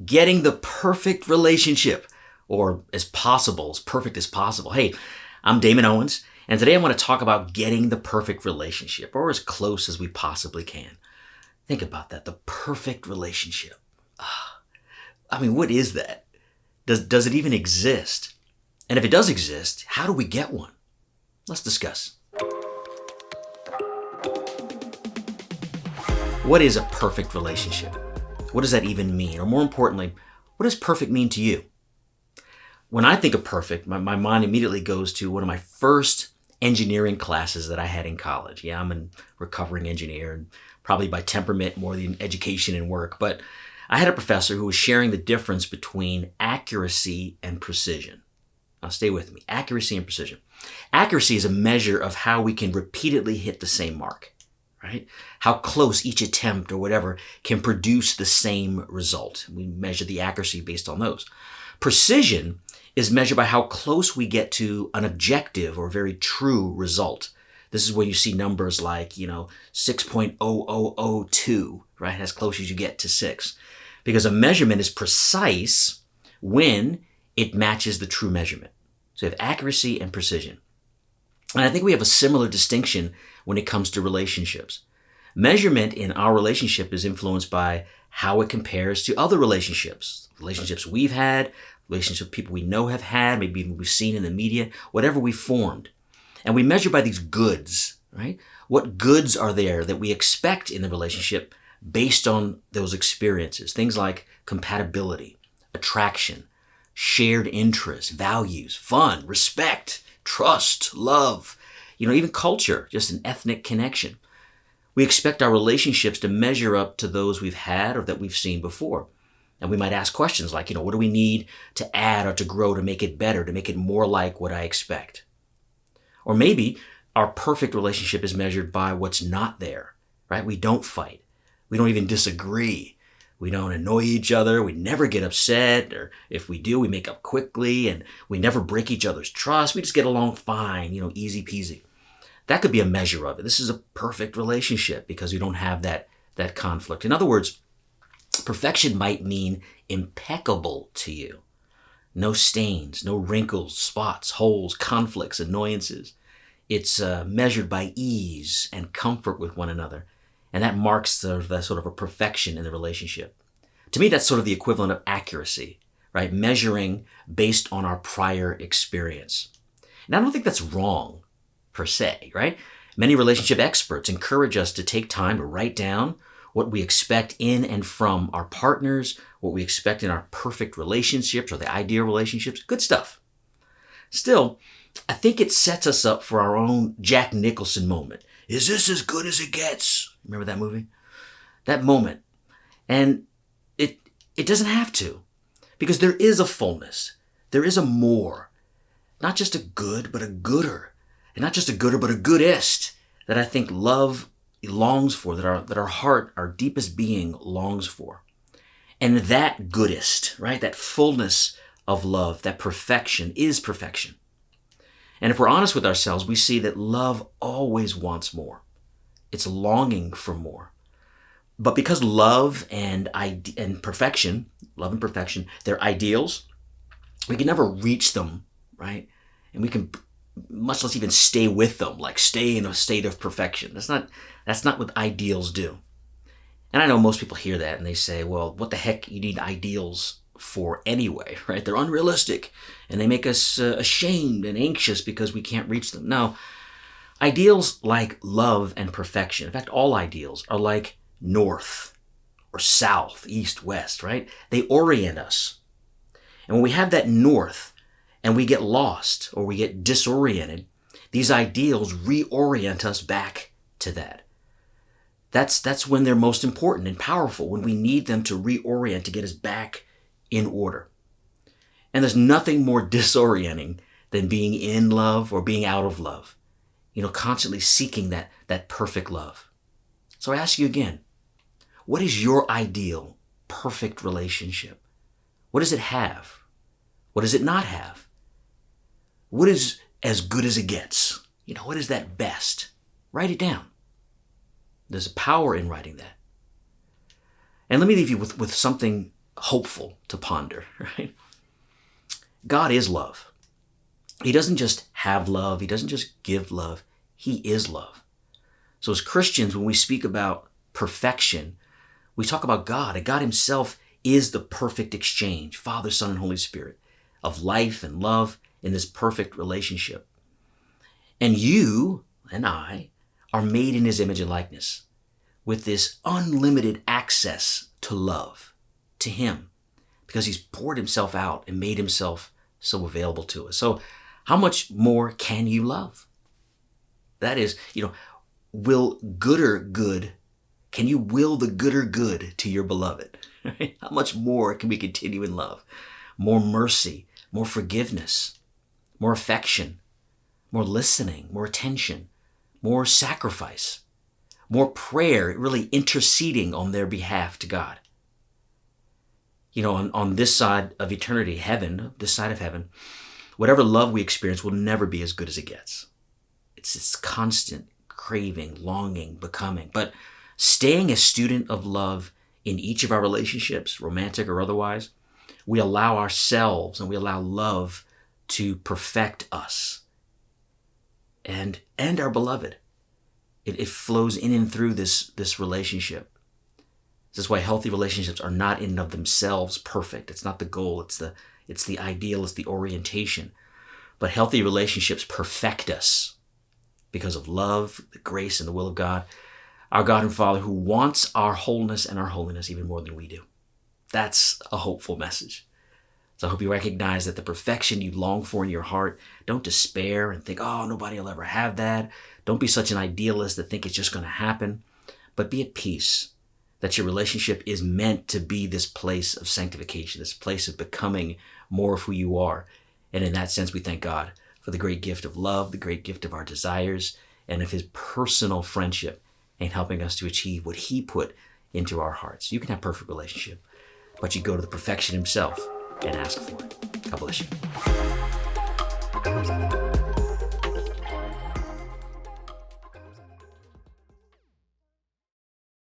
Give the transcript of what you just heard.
getting the perfect relationship, or as perfect as possible. Hey, I'm Damon Owens, and today I want to talk about getting the perfect relationship, or as close as we possibly can. Think about that, the perfect relationship. What is that? Does it even exist? And if it does exist, how do we get one? Let's discuss. What is a perfect relationship? What does that even mean? Or more importantly, what does perfect mean to you? When I think of perfect, my mind immediately goes to one of my first engineering classes that I had in college. Yeah, I'm a recovering engineer, and probably by temperament more than education and work. But I had a professor who was sharing the difference between accuracy and precision. Now stay with me. Accuracy and precision. Accuracy is a measure of how we can repeatedly hit the same mark. Right? How close each attempt or whatever can produce the same result. We measure the accuracy based on those. Precision is measured by how close we get to an objective or very true result. This is where you see numbers like, 6.0002, right? As close as you get to 6. Because a measurement is precise when it matches the true measurement. So you have accuracy and precision. And I think we have a similar distinction when it comes to relationships. Measurement in our relationship is influenced by how it compares to other relationships we've had, relationships with people we know have had, maybe even we've seen in the media, whatever we formed. And we measure by these goods, right? What goods are there that we expect in the relationship based on those experiences? Things like compatibility, attraction, shared interests, values, fun, respect, trust, love, even culture, just an ethnic connection. We expect our relationships to measure up to those we've had or that we've seen before. And we might ask questions like, what do we need to add or to grow to make it better, to make it more like what I expect? Or maybe our perfect relationship is measured by what's not there, right? We don't fight. We don't even disagree. We don't annoy each other. We never get upset. Or if we do, we make up quickly, and we never break each other's trust. We just get along fine, easy peasy. That could be a measure of it. This is a perfect relationship because we don't have that conflict. In other words, perfection might mean impeccable to you. No stains, no wrinkles, spots, holes, conflicts, annoyances. It's measured by ease and comfort with one another. And that marks the sort of a perfection in the relationship. To me, that's sort of the equivalent of accuracy, right? Measuring based on our prior experience. And I don't think that's wrong per se, right? Many relationship experts encourage us to take time to write down what we expect in and from our partners, what we expect in our perfect relationships or the ideal relationships. Good stuff. Still, I think it sets us up for our own Jack Nicholson moment. Is this as good as it gets? Remember that movie? That moment. And it doesn't have to, because there is a fullness. There is a more. Not just a good, but a gooder. And not just a gooder, but a goodest that I think love longs for, that our heart, our deepest being longs for. And that goodest, right? That fullness of love, that perfection is perfection. And if we're honest with ourselves, we see that love always wants more. It's longing for more. But because love and perfection, they're ideals, we can never reach them, right? And we can much less even stay with them, like stay in a state of perfection. That's not what ideals do. And I know most people hear that and they say, well, what the heck you need ideals for anyway, right? They're unrealistic and they make us ashamed and anxious because we can't reach them. No, ideals like love and perfection, in fact, all ideals are like north or south, east, west, right? They orient us. And when we have that north and we get lost or we get disoriented, these ideals reorient us back to that. That's when they're most important and powerful, when we need them to reorient to get us back in order. And there's nothing more disorienting than being in love or being out of love, constantly seeking that perfect love. So I ask you again, what is your ideal perfect relationship? What does it have? What does it not have? What is as good as it gets? What is that best? Write it down. There's a power in writing that. And let me leave you with something hopeful to ponder, right? God is love. He doesn't just have love. He doesn't just give love. He is love. So as Christians, when we speak about perfection, we talk about God, and God himself is the perfect exchange, Father, Son, and Holy Spirit, of life and love in this perfect relationship. And you and I are made in his image and likeness with this unlimited access to love, to him, because he's poured himself out and made himself so available to us. So how much more can you love? That is, will gooder good, can you will the gooder good to your beloved? Right? How much more can we continue in love? More mercy, more forgiveness, more affection, more listening, more attention, more sacrifice, more prayer, really interceding on their behalf to God. On this side of eternity, heaven, this side of heaven, whatever love we experience will never be as good as it gets. It's this constant craving, longing, becoming. But staying a student of love in each of our relationships, romantic or otherwise, we allow ourselves and we allow love to perfect us and our beloved. It flows in and through this relationship. This is why healthy relationships are not in and of themselves perfect. It's not the goal. It's the ideal. It's the orientation. But healthy relationships perfect us because of love, the grace, and the will of God, our God and Father, who wants our wholeness and our holiness even more than we do. That's a hopeful message. So I hope you recognize that the perfection you long for in your heart, don't despair and think, oh, nobody will ever have that. Don't be such an idealist that think it's just going to happen. But be at peace that your relationship is meant to be this place of sanctification, this place of becoming more of who you are. And in that sense, we thank God for the great gift of love, the great gift of our desires, and of his personal friendship in helping us to achieve what he put into our hearts. You can have perfect relationship, but you go to the perfection himself and ask for it. God bless you.